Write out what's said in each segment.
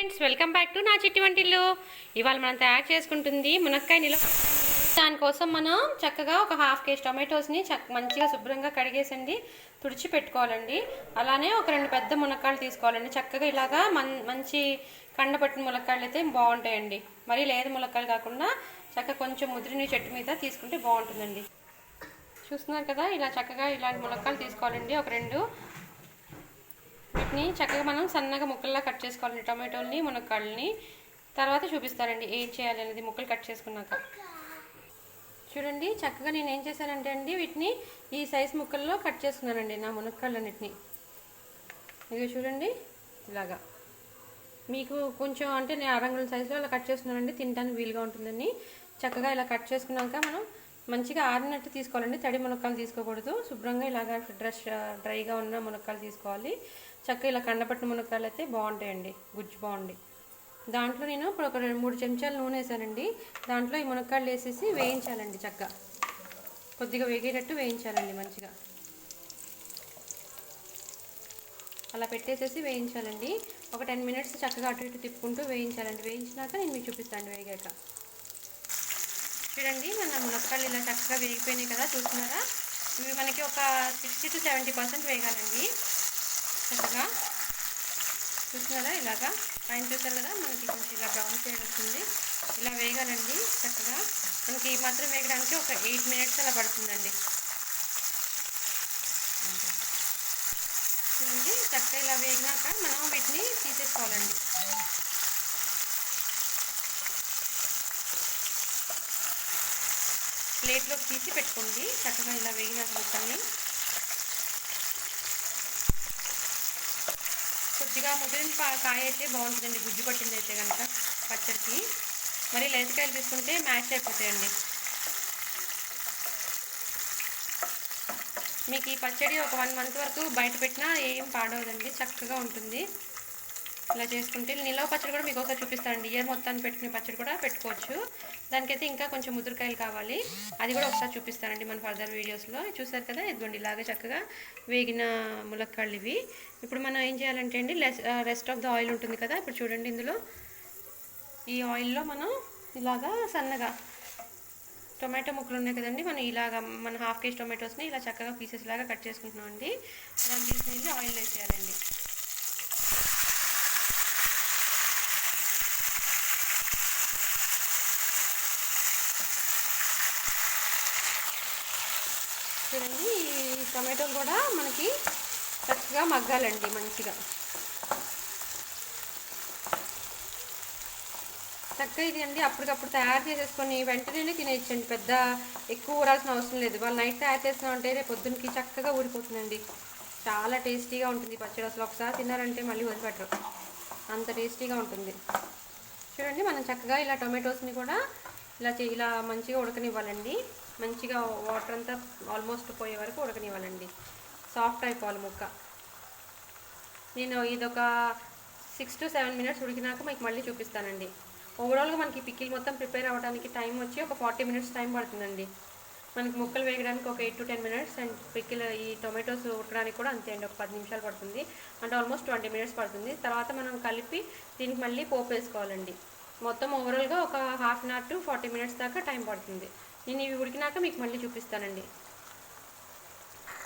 Friends, welcome back to నా చిట్టి వంటిల్లు. ఇవాళ మనం తయారు చేసుకుంటుంది మునక్కాయ నిలవ. దానికోసం మనం చక్కగా ఒక హాఫ్ కేజీ టొమాటోస్ని మంచిగా శుభ్రంగా కడిగేసండి తుడిచి పెట్టుకోవాలండి. అలానే ఒక 2 పెద్ద మునక్కాయలు తీసుకోవాలండి. చక్కగా ఇలాగా మంచి కండపట్టిన మునక్కాయలు అయితే బాగుంటాయండి. మరి లేదు మునక్కాయలు కాకుండా చక్కగా కొంచెం ముదిరిని చెట్టు మీద తీసుకుంటే బాగుంటుందండి. చూస్తున్నారు కదా, ఇలా చక్కగా ఇలాంటి మునక్కాయలు తీసుకోవాలండి. ఒక 2 వీటిని చక్కగా మనం సన్నగా ముక్కల్లా కట్ చేసుకోవాలండి. టొమాటోల్ని మునక్కాళ్ళని తర్వాత చూపిస్తారండి ఏం చేయాలి అనేది ముక్కలు కట్ చేసుకున్నాక. చూడండి, చక్కగా నేను ఏం చేశానంటే అండి వీటిని ఈ సైజ్ ముక్కల్లో కట్ చేసుకున్నానండి. నా మునక్కాళ్ళన్నిటిని ఇదిగో చూడండి, ఇలాగా మీకు కొంచెం అంటే నేను అరంగుళం సైజులో ఇలా కట్ చేసుకున్నానండి. తినడానికి వీలుగా ఉంటుందని చక్కగా ఇలా కట్ చేసుకున్నాక మనం మంచిగా ఆరినట్టు తీసుకోవాలండి. తడి మునక్కాయలు తీసుకోకూడదు. శుభ్రంగా ఇలాగా డ్రైగా ఉన్న మునక్కాయలు తీసుకోవాలి. చక్కగా ఇలా కండపట్టిన మునక్కాయలు అయితే బాగుంటాయండి, గుజ్జు బాగుంది. దాంట్లో నేను ఇప్పుడు ఒక 2-3 చెంచాలు నూనె వేసానండి. దాంట్లో ఈ మునక్కాయలు వేసేసి వేయించాలండి. చక్కగా కొద్దిగా వేగేటట్టు వేయించాలండి. మంచిగా అలా పెట్టేసేసి వేయించాలండి. ఒక 10 మినిట్స్ చక్కగా అటు ఇటు తిప్పుకుంటూ వేయించాలండి. వేయించినాక నేను మీకు చూపిస్తాను వేగాక. చూడండి, మన మునక్కాయలు ఇలా చక్కగా వేగిపోయినాయి కదా, చూస్తున్నారా? ఇవి మనకి ఒక 60 to 70% వేగాలండి. చక్కగా చూస్తున్నారా, ఇలాగా పైన చూసారు కదా, మనకి కొంచెం ఇలా బ్రౌన్ షేడ్ వస్తుంది. ఇలా వేగాలండి. చక్కగా మనకి మాత్రం వేగడానికి ఒక 8 మినిట్స్ అలా పడుతుందండి. చూడండి, చక్కగా ఇలా వేగినాక మనం వీటిని తీసేసుకోవాలండి. ప్లేట్లోకి తీసి పెట్టుకోండి. చక్కగా ఇలా వేగినాక ముక్కల్ని కొద్దిగా ముదిరిన కాయ అయితే బాగుంటుందండి. గుజ్జు పట్టింది అయితే కనుక పచ్చడికి. మరి లేతకాయలు తీసుకుంటే మ్యాచ్ అయిపోతాయండి. మీకు ఈ పచ్చడి ఒక 1 మంత్ వరకు బయట పెట్టినా ఏం పాడవదండి, చక్కగా ఉంటుంది. ఇలా చేసుకుంటే నిలవ పచ్చడి కూడా మీకు ఒకసారి చూపిస్తానండి. ఇయర్ మొత్తాన్ని పెట్టుకునే పచ్చడి కూడా పెట్టుకోవచ్చు. దానికైతే ఇంకా కొంచెం ముదురుకాయలు కావాలి, అది కూడా ఒకసారి చూపిస్తానండి మన ఫర్దర్ వీడియోస్లో. చూసారు కదా, ఇదిగోండి ఇలాగే చక్కగా వేగిన ములక్కాళ్ళు ఇవి. ఇప్పుడు మనం ఏం చేయాలంటే అండి, రెస్ట్ ఆఫ్ ద ఆయిల్ ఉంటుంది కదా, ఇప్పుడు చూడండి ఇందులో ఈ ఆయిల్లో మనం ఇలాగా సన్నగా టొమాటో ముక్కలు ఉన్నాయి కదండి, మనం ఇలాగా మన హాఫ్ కేజీ టొమాటోస్ని ఇలా చక్కగా పీసెస్ లాగా కట్ చేసుకుంటున్నాం అండి. దాన్ని తీసుకెళ్ళి ఆయిల్ వేసేయాలండి. చూడండి, ఈ టొమాటోలు కూడా మనకి చక్కగా మగ్గాలండి మంచిగా. చక్కగా ఇది అండి అప్పటికప్పుడు తయారు చేసేసుకొని వెంటనే తినేయచ్చండి. పెద్ద ఎక్కువ ఊరాల్సిన అవసరం లేదు. వాళ్ళు నైట్ తయారు చేస్తున్నామంటే రేపు పొద్దున్నకి చక్కగా ఊరిపోతుందండి. చాలా టేస్టీగా ఉంటుంది పచ్చడి. అసలు ఒకసారి తిన్నారంటే మళ్ళీ వదిలిపెట్టరు, అంత టేస్టీగా ఉంటుంది. చూడండి, మనం చక్కగా ఇలా టొమాటోస్ని కూడా ఇలా మంచిగా ఉడకనివ్వాలండి. మంచిగా వాటర్ అంతా ఆల్మోస్ట్ పోయే వరకు ఉడకనివ్వాలండి. సాఫ్ట్ అయిపోవాలి ముక్క. నేను ఇదొక 6 to 7 మినిట్స్ ఉడికినాక మీకు మళ్ళీ చూపిస్తానండి. ఓవరాల్గా మనకి పికిల్ మొత్తం ప్రిపేర్ అవ్వడానికి టైం వచ్చి ఒక 40 మినిట్స్ టైం పడుతుందండి. మనకి ముక్కలు వేయడానికి ఒక 8 to 10 మినిట్స్, అండ్ పికిల్ ఈ టొమాటోస్ ఉడకడానికి కూడా అంతే అండి, ఒక 10 నిమిషాలు పడుతుంది. అంటే ఆల్మోస్ట్ 20 మినిట్స్ పడుతుంది. తర్వాత మనం కలిపి దీనికి మళ్ళీ పోపు వేసుకోవాలండి. మొత్తం ఓవరాల్గా ఒక half an hour to 40 minutes దాకా టైం పడుతుంది. నేను ఇవి ఉడికినాక మీకు మళ్ళీ చూపిస్తానండి.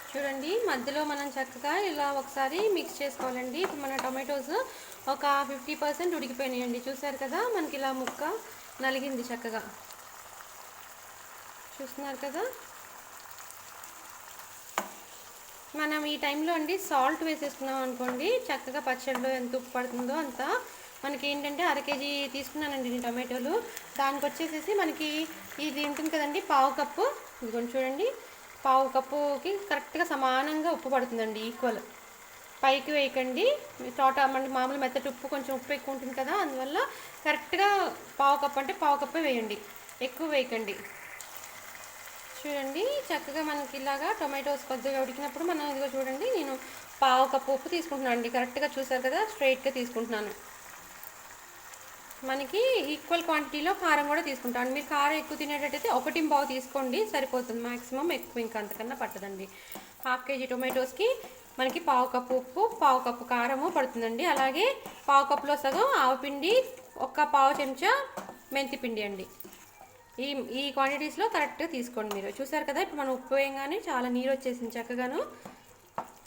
చూడండి, మధ్యలో మనం చక్కగా ఇలా ఒకసారి మిక్స్ చేసుకోవాలండి. ఇప్పుడు మన టొమాటోస్ ఒక 50% ఉడికిపోయినాయండి. చూసారు కదా, మనకి ఇలా ముక్క నలిగింది చక్కగా. చూస్తున్నారు కదా, మనం ఈ టైంలో అండి సాల్ట్ వేసేసుకున్నాం అనుకోండి, చక్కగా పచ్చడిలో ఎంత ఉప్పు పడుతుందో అంత. మనకి ఏంటంటే 1/2 కేజీ తీసుకున్నానండి నేను టొమాటోలు. దానికి వచ్చేసేసి మనకి ఇది ఉంటుంది కదండి, 1/2 కప్పు. ఇదిగోండి చూడండి, 1/2 కప్పుకి కరెక్ట్గా సమానంగా ఉప్పు పడుతుందండి, ఈక్వల్. పైకి వేయకండి, మన మామూలు మెత్తటి ఉప్పు కొంచెం ఉప్పు ఎక్కువ ఉంటుంది కదా, అందువల్ల కరెక్ట్గా 1/2 కప్పు అంటే 1/2 కప్పే వేయండి, ఎక్కువ వేయకండి. చూడండి, చక్కగా మనకి ఇలాగా టొమాటోస్ కొద్దిగా ఉడికినప్పుడు మనం ఇదిగో చూడండి, నేను 1/2 కప్పు ఉప్పు తీసుకుంటున్నాను అండి. కరెక్ట్గా చూసారు కదా, స్ట్రైట్గా తీసుకుంటున్నాను. మనకి ఈక్వల్ క్వాంటిటీలో కారం కూడా తీసుకుంటాం. మీరు కారం ఎక్కువ తినేటట్టయితే 1.5 తీసుకోండి, సరిపోతుంది. మ్యాక్సిమం ఎక్కువ ఇంకా అంతకన్నా పట్టదండి. హాఫ్ కేజీ టొమాటోస్కి మనకి పావు కప్పు ఉప్పు, పావు కప్పు కారము పడుతుందండి. అలాగే పావు కప్పులో సగం ఆవపిండి, ఒక పావు చెంచా మెంతి పిండి అండి. ఈ ఈ క్వాంటిటీస్లో కరెక్ట్గా తీసుకోండి మీరు. చూసారు కదా, ఇప్పుడు మనం ఉప్పు వేయగానే చాలా నీరు వచ్చేసింది చక్కగాను.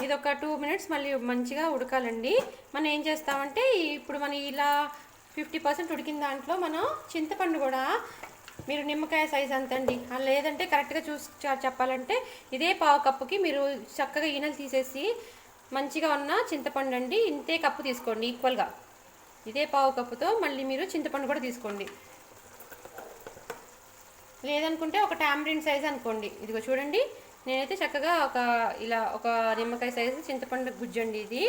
ఇది ఒక 2 మినిట్స్ మళ్ళీ మంచిగా ఉడకాలండి. మనం ఏం చేస్తామంటే ఇప్పుడు మనం ఇలా 50% ఉడికిన దాంట్లో మనం చింతపండు కూడా మీరు నిమ్మకాయ సైజ్ అంతండి, లేదంటే కరెక్ట్గా చూసి చెప్పాలంటే ఇదే పావు కప్పుకి మీరు చక్కగా ఈనెలు తీసేసి మంచిగా ఉన్న చింతపండు అండి ఇంతే కప్పు తీసుకోండి ఈక్వల్గా. ఇదే పావు కప్పుతో మళ్ళీ మీరు చింతపండు కూడా తీసుకోండి. లేదనుకుంటే ఒక టామరిన్ సైజ్ అనుకోండి. ఇదిగో చూడండి, నేనైతే చక్కగా ఒక నిమ్మకాయ సైజు చింతపండు గుజ్జండి ఇది.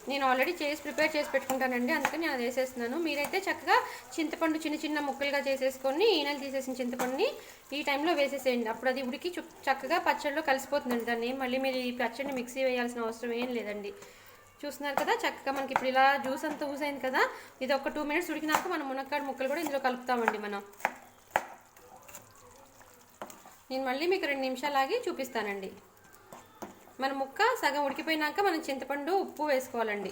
నేను ఆల్రెడీ ప్రిపేర్ చేసి పెట్టుకుంటానండి, అందుకని నేను అది వేసేస్తున్నాను. మీరైతే చక్కగా చింతపండు చిన్న చిన్న ముక్కలుగా చేసేసుకొని ఈనెలు తీసేసిన చింతపండుని ఈ టైంలో వేసేసేయండి. అప్పుడు అది ఉడికి చక్కగా పచ్చడిలో కలిసిపోతుందండి. దాన్ని మళ్ళీ మీరు ఈ పచ్చడిని మిక్సీ వేయాల్సిన అవసరం ఏం లేదండి. చూస్తున్నారు కదా, చక్కగా మనకి ఇప్పుడు ఇలా జ్యూస్ అంతా ఊసైంది కదా. ఇది ఒక 2 మినిట్స్ ఉడికినాక మనం మునక్కాడ ముక్కలు కూడా ఇందులో కలుపుతామండి. నేను మళ్ళీ మీకు 2 నిమిషాలు ఆగి చూపిస్తానండి. మన ముక్క సగం ఉడికిపోయినాక మనం చింతపండు, ఉప్పు వేసుకోవాలండి.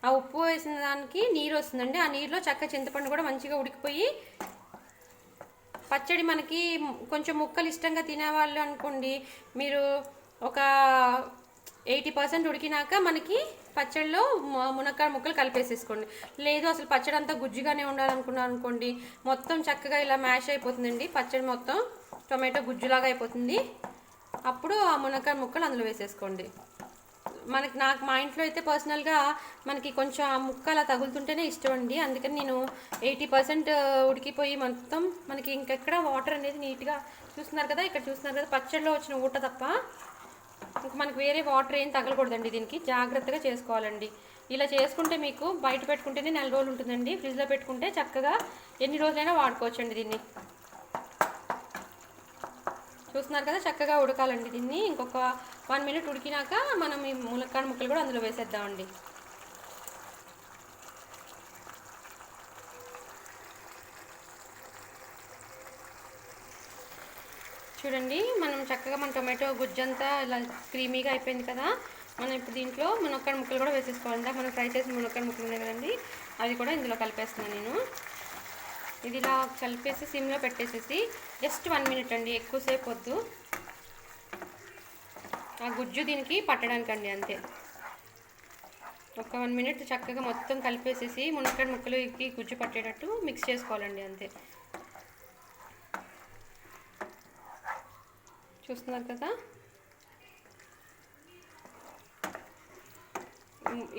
ఆ ఉప్పు వేసిన దానికి నీరు వస్తుందండి. ఆ నీరులో చింతపండు కూడా మంచిగా ఉడికిపోయి పచ్చడి మనకి కొంచెం ముక్కలు ఇష్టంగా తినేవాళ్ళు అనుకోండి, మీరు ఒక 80% ఉడికినాక మనకి పచ్చడిలో మునక్కాడ ముక్కలు కలిపేసేసుకోండి. లేదు అసలు పచ్చడి అంతా గుజ్జుగానే ఉండాలనుకున్నాను అనుకోండి, మొత్తం చక్కగా ఇలా మ్యాష్ అయిపోతుందండి. పచ్చడి మొత్తం టొమాటో గుజ్జులాగా అయిపోతుంది. అప్పుడు ఆ మునక్కాడ ముక్కలు అందులో వేసేసుకోండి. మా ఇంట్లో అయితే పర్సనల్గా మనకి కొంచెం ఆ ముక్క అలా తగులుతుంటేనే ఇష్టం అండి. అందుకని నేను 80% ఉడికిపోయి మొత్తం మనకి ఇంకెక్కడ వాటర్ అనేది నీట్గా చూస్తున్నారు కదా, ఇక్కడ చూస్తున్నారు కదా, పచ్చడిలో వచ్చిన ఊట తప్ప ఇంక మనకు వేరే వాటర్ ఏం తగలకూడదండి. దీనికి జాగ్రత్తగా చేసుకోవాలండి. ఇలా చేసుకుంటే మీకు బయట పెట్టుకుంటేనే 4 రోజులు ఉంటుందండి. ఫ్రిడ్జ్లో పెట్టుకుంటే చక్కగా ఎన్ని రోజులైనా వాడుకోవచ్చండి దీన్ని. చూస్తున్నారు కదా, చక్కగా ఉడకాలండి దీన్ని. ఇంకొక 1 మినిట్ ఉడికినాక మనం ఈ మునక్కాడ ముక్కలు కూడా అందులో వేసేద్దామండి. చూడండి, మనం చక్కగా మన టొమాటో గుజ్జంతా ఇలా క్రీమీగా అయిపోయింది కదా. మనం ఇప్పుడు దీంట్లో మునక్కాడ ముక్కలు కూడా వేసేసుకోవాలి. మనం ఫ్రై చేసిన మునక్కాడ ముక్కలు ఉన్నాయి కదండి, అది కూడా ఇందులో కలిపేస్తున్నాను నేను. ఇది ఇలా కలిపేసి సిమ్లో పెట్టేసేసి జస్ట్ 1 మినిట్ అండి, ఎక్కువసేపు వద్దు. ఆ గుజ్జు దీనికి పట్టడానికండి, అంతే. ఒక 1 మినిట్ చక్కగా మొత్తం కలిపేసేసి మునక్కాడ ముక్కలుకి గుజ్జు పట్టేటట్టు మిక్స్ చేసుకోవాలండి, అంతే. చూస్తున్నారు కదా,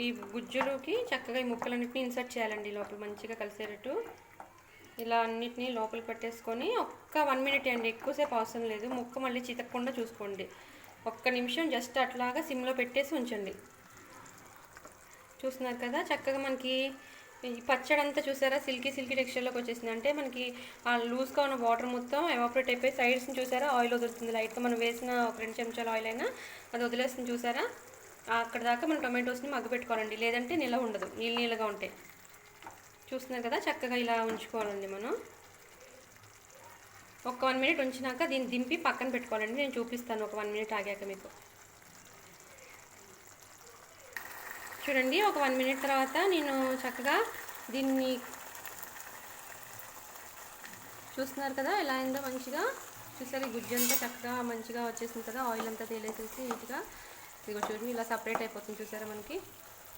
ఈ గుజ్జులోకి చక్కగా ఈ ముక్కలన్నింటినీ ఇన్సర్ట్ చేయాలండి లోపల మంచిగా కలిసేటట్టు. ఇలా అన్నిటినీ లోపలికి పెట్టేసుకొని ఒక్క 1 మినిట్ అండి, ఎక్కువసేపు అవసరం లేదు. ముక్క మళ్ళీ చితకకుండా చూసుకోండి. 1 నిమిషం జస్ట్ అట్లాగా సిమ్లో పెట్టేసి ఉంచండి. చూస్తున్నారు కదా, చక్కగా మనకి ఈ పచ్చడి అంతా చూసారా సిల్కీ టెక్స్చర్లోకి వచ్చేసింది. అంటే మనకి ఆ లూజ్గా ఉన్న వాటర్ మొత్తం ఎవాపరేట్ అయిపోయి సైడ్స్ని చూసారా ఆయిల్ వదులుతుంది లైట్గా. మనం వేసిన ఒక 2 చెంచాల ఆయిల్ అయినా అది వదిలేస్తుంది చూసారా. అక్కడ దాకా మనం టొమాటోస్ని మగ్గపెట్టుకోవాలండి, లేదంటే నిలవ ఉండదు, నీళ్ళగా ఉంటాయి. చూస్తున్నారు కదా, చక్కగా ఇలా ఉంచుకోవాలండి మనం. ఒక 1 మినిట్ ఉంచినాక దీన్ని దింపి పక్కన పెట్టుకోవాలండి. నేను చూపిస్తాను ఒక 1 మినిట్ ఆగాక మీకు. చూడండి, ఒక 1 మినిట్ తర్వాత నేను చక్కగా దీన్ని చూస్తున్నారు కదా ఎలా అయిందో మంచిగా. చూసారు, ఈ గుజ్జు అంతా చక్కగా మంచిగా వచ్చేసింది కదా, ఆయిల్ అంతా తేలేసేసి నీట్గా. ఇదిగో చూడండి, ఇలా సపరేట్ అయిపోతుంది చూసారా మనకి.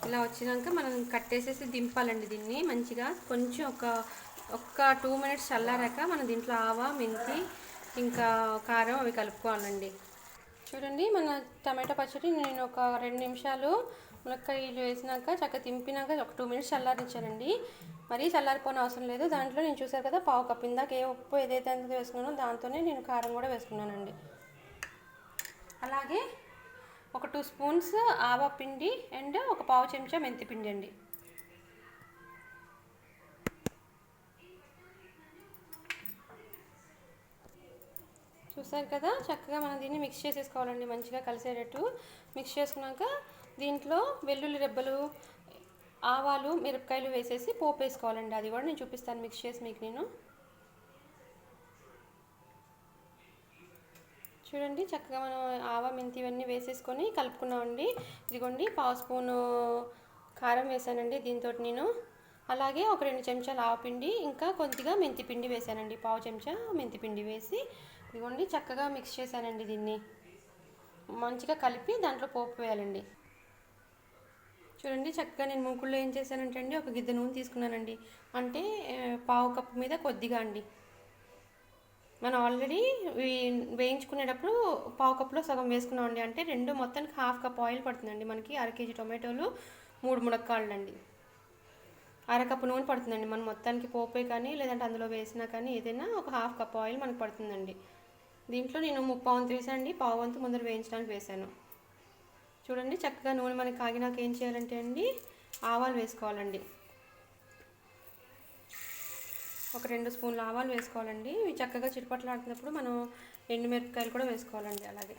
ఇలా వచ్చినాక మనం కట్టేసేసి దింపాలండి దీన్ని మంచిగా. కొంచెం ఒక 2 మినిట్స్ చల్లారాక మనం దీంట్లో ఆవా, మెంతి, ఇంకా కారం అవి కలుపుకోవాలండి. చూడండి, మన టమాటో పచ్చడి నేను ఒక 2 నిమిషాలు మునక్కాయలు వేసినాక చక్కగా తింపినాక ఒక 2 మినిట్స్ చల్లారించానండి. మరీ చల్లారిపోని అవసరం లేదు. దాంట్లో నేను చూసారు కదా, పావు కప్పు ఇందాక ఏ ఉప్పు ఏదైతే అంత వేసుకున్నానో దాంతోనే నేను కారం కూడా వేసుకున్నానండి. అలాగే ఒక 2 స్పూన్స్ ఆవా పిండి అండ్ ఒక పావు చెంచా మెంతి పిండి అండి. చూసారు కదా, చక్కగా మనం దీన్ని మిక్స్ చేసేసుకోవాలండి మంచిగా కలిసేటట్టు. మిక్స్ చేసుకున్నాక దీంట్లో వెల్లుల్లి రెబ్బలు, ఆవాలు, మిరపకాయలు వేసేసి పోపు వేసుకోవాలండి. అది కూడా నేను చూపిస్తాను మిక్స్ చేసి మీకు నేను. చూడండి చక్కగా మనం ఆవ మెంతి ఇవన్నీ వేసేసుకొని కలుపుకున్నామండి. ఇదిగోండి పావు స్పూను కారం వేసానండి దీంతో నేను. అలాగే ఒక 2 చెంచాలు ఆవపిండి ఇంకా కొద్దిగా మెంతిపిండి వేసానండి. పావు చెంచా మెంతిపిండి వేసి ఇదిగోండి చక్కగా మిక్స్ చేశానండి. దీన్ని మంచిగా కలిపి దాంట్లో పోపు వేయాలండి. చూడండి చక్కగా నేను మూకుల్లో ఏం చేశానంటే అండి ఒక గిద్ద నూనె తీసుకున్నానండి. అంటే పావు కప్పు మీద కొద్దిగా అండి. మనం ఆల్రెడీ వేయించుకునేటప్పుడు పావు కప్పులో సగం వేసుకున్నామండి. అంటే రెండు మొత్తానికి హాఫ్ కప్ ఆయిల్ పడుతుందండి మనకి. 1/2 కేజీ టొమాటోలు 3 మునక్కాళ్ళు అండి. అరకప్పు నూనె పడుతుందండి మనం మొత్తానికి పోపే కానీ లేదంటే అందులో వేసినా కానీ ఏదైనా ఒక హాఫ్ కప్ ఆయిల్ మనకు పడుతుందండి. దీంట్లో నేను ముప్పావంతు వేసానండి. పావు వంతు ముందర వేయించడానికి వేసాను. చూడండి చక్కగా నూనె మనకి కాగినాక ఏం చేయాలంటే అండి ఆవాలు వేసుకోవాలండి. ఒక 2 స్పూన్ల ఆవాలు వేసుకోవాలండి. ఇవి చక్కగా చిటపట్లాడుతున్నప్పుడు మనం ఎండుమిరపకాయలు కూడా వేసుకోవాలండి. అలాగే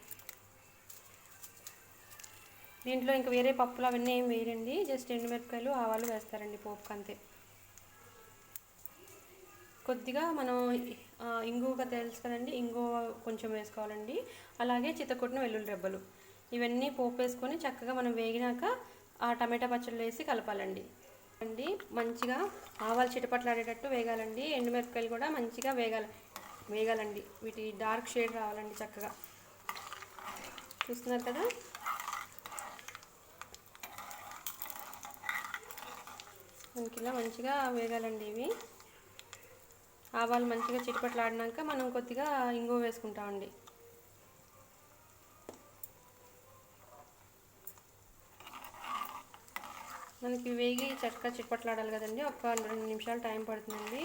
దీంట్లో ఇంకా వేరే పప్పులు అవన్నీ ఏం వేయరండి. జస్ట్ ఎండుమిరపకాయలు ఆవాలు వేస్తారండి పోపుకి అంతే. కొద్దిగా మనం ఇంగువగా తెలుసు కదండి, ఇంగువ కొంచెం వేసుకోవాలండి. అలాగే చితకొట్టిన వెల్లుల్లి రెబ్బలు ఇవన్నీ పోపు వేసుకొని చక్కగా మనం వేగినాక ఆ టమాటా పచ్చళ్ళు వేసి కలపాలండి. మంచిగా ఆవాలు చిటపట్లాడేటట్టు వేగాలండి. ఎండుమిరపకాయలు కూడా మంచిగా వేగాలండి. వీటి డార్క్ షేడ్ రావాలండి. చక్కగా చూస్తున్నారు కదా. మనకి ఇలా మంచిగా వేగాలండి. ఇవి ఆవాలు మంచిగా చిటపట్లాడినాక మనం కొద్దిగా ఇంగువ వేసుకుంటామండి. మనకి వేగి చక్కగా చిటపట్లాడాలి కదండి. ఒక 2 నిమిషాలు టైం పడుతుందండి.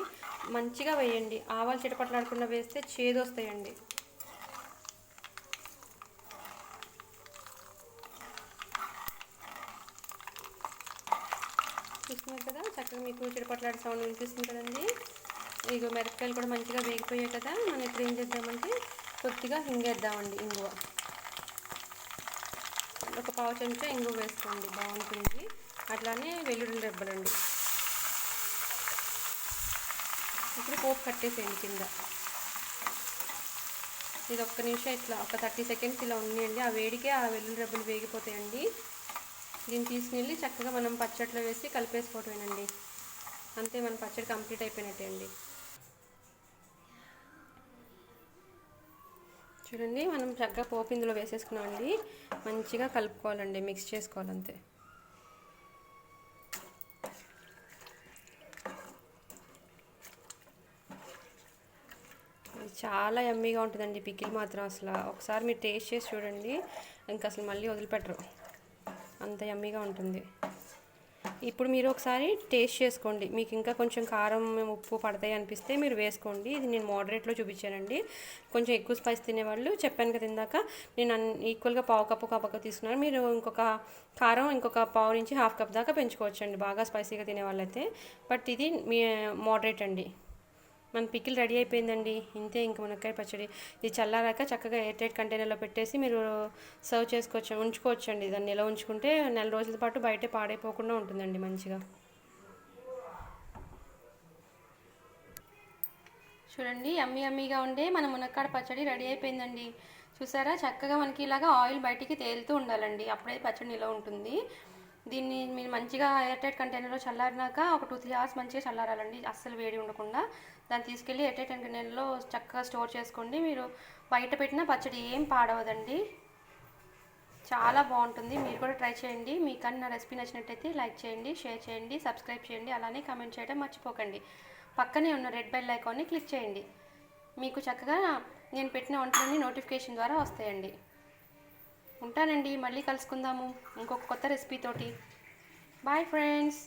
మంచిగా వేయండి. ఆవాలు చిటపట్లాడకుండా వేస్తే చేదు వస్తాయండి. చూస్తున్నారు కదా చక్కగా మీకు చిటపట్లాడే సౌండ్ వినిపిస్తుంది కదండి. ఇగో మిరపకాయలు కూడా మంచిగా వేగిపోయాయి కదా. మనం ఇప్పుడు ఏం చేద్దామంటే కొద్దిగా హింగేద్దామండి. ఇంగువ ఒక పావు చెంచా ఇంగువ వేసుకోండి, బాగుంటుంది. అట్లానే వెల్లుల్లి రెబ్బలండి. ఇప్పుడు పోపు కట్టేసేయండి కింద. ఇది ఒక్క నిమిషం ఇట్లా ఒక 30 సెకండ్స్ ఇలా ఉన్నాయండి. ఆ వేడికే ఆ వెల్లుల్లి రెబ్బలు వేగిపోతాయండి. దీన్ని తీసుకెళ్ళి చక్కగా మనం పచ్చడిలో వేసి కలిపేసుకోవటమేనండి. అంతే మన పచ్చడి కంప్లీట్ అయిపోయినట్టే అండి. చూడండి మనం చక్కగా పోపు ఇందులో వేసేసుకున్నామండి. మంచిగా కలుపుకోవాలండి, మిక్స్ చేసుకోవాలంతే. చాలా యమ్మీగా ఉంటుందండి పికిల్ మాత్రం. అసలు ఒకసారి మీరు టేస్ట్ చేసి చూడండి, ఇంకా అసలు మళ్ళీ వదిలిపెట్టరు, అంత యమ్మీగా ఉంటుంది. ఇప్పుడు మీరు ఒకసారి టేస్ట్ చేసుకోండి. మీకు ఇంకా కొంచెం కారం ఉప్పు పడతాయి అనిపిస్తే మీరు వేసుకోండి. ఇది నేను మోడరేట్లో చూపించానండి. కొంచెం ఎక్కువ స్పైస్ తినేవాళ్ళు చెప్పాను కదా ఇందాక, నేను ఈక్వల్గా పావు కప్పు తీసుకున్నాను. మీరు ఇంకొక కారం ఇంకొక పావు నుంచి హాఫ్ కప్ దాకా పెంచుకోవచ్చండి బాగా స్పైసీగా తినేవాళ్ళైతే. బట్ ఇది మీ మోడరేట్ అండి. మన పికిల్ రెడీ అయిపోయిందండి. ఇంతే ఇంక మునక్కాయ పచ్చడి. ఇది చల్లారాక చక్కగా ఎయిర్ టైట్ కంటైనర్లో పెట్టేసి మీరు సర్వ్ ఉంచుకోవచ్చండి. దాన్ని నిల్వ ఉంచుకుంటే 4 రోజుల పాటు బయటే పాడైపోకుండా ఉంటుందండి మంచిగా. చూడండి యమ్మీగా ఉండే మన మునక్కాడ పచ్చడి రెడీ అయిపోయిందండి. చూసారా చక్కగా మనకి ఇలాగా ఆయిల్ బయటికి తేలుతూ ఉండాలండి, అప్పుడే పచ్చడి నిల్వ ఉంటుంది. దీన్ని మీరు మంచిగా ఎయిర్ టైట్ కంటైనర్లో చల్లారినాక ఒక 2-3 అవర్స్ మంచిగా చల్లారాలండి, అస్సలు వేడి ఉండకుండా. దాన్ని తీసుకెళ్ళి ఎయిర్ టైట్ కంటైనర్లో చక్కగా స్టోర్ చేసుకోండి. మీరు బయట పెట్టిన పచ్చడి ఏం పాడవదండి, చాలా బాగుంటుంది. మీరు కూడా ట్రై చేయండి. మీకు కానీ నా రెసిపీ నచ్చినట్టయితే లైక్ చేయండి, షేర్ చేయండి, సబ్స్క్రైబ్ చేయండి, అలానే కామెంట్ చేయడం మర్చిపోకండి. పక్కనే ఉన్న రెడ్ బెల్ ఐకాన్ని క్లిక్ చేయండి. మీకు చక్కగా నేను పెట్టిన వంటలన్నీ నోటిఫికేషన్ ద్వారా వస్తాయండి. ఉంటానండి, మళ్ళీ కలుసుకుందాము ఇంకొక కొత్త రెసిపీతోటి. Bye friends.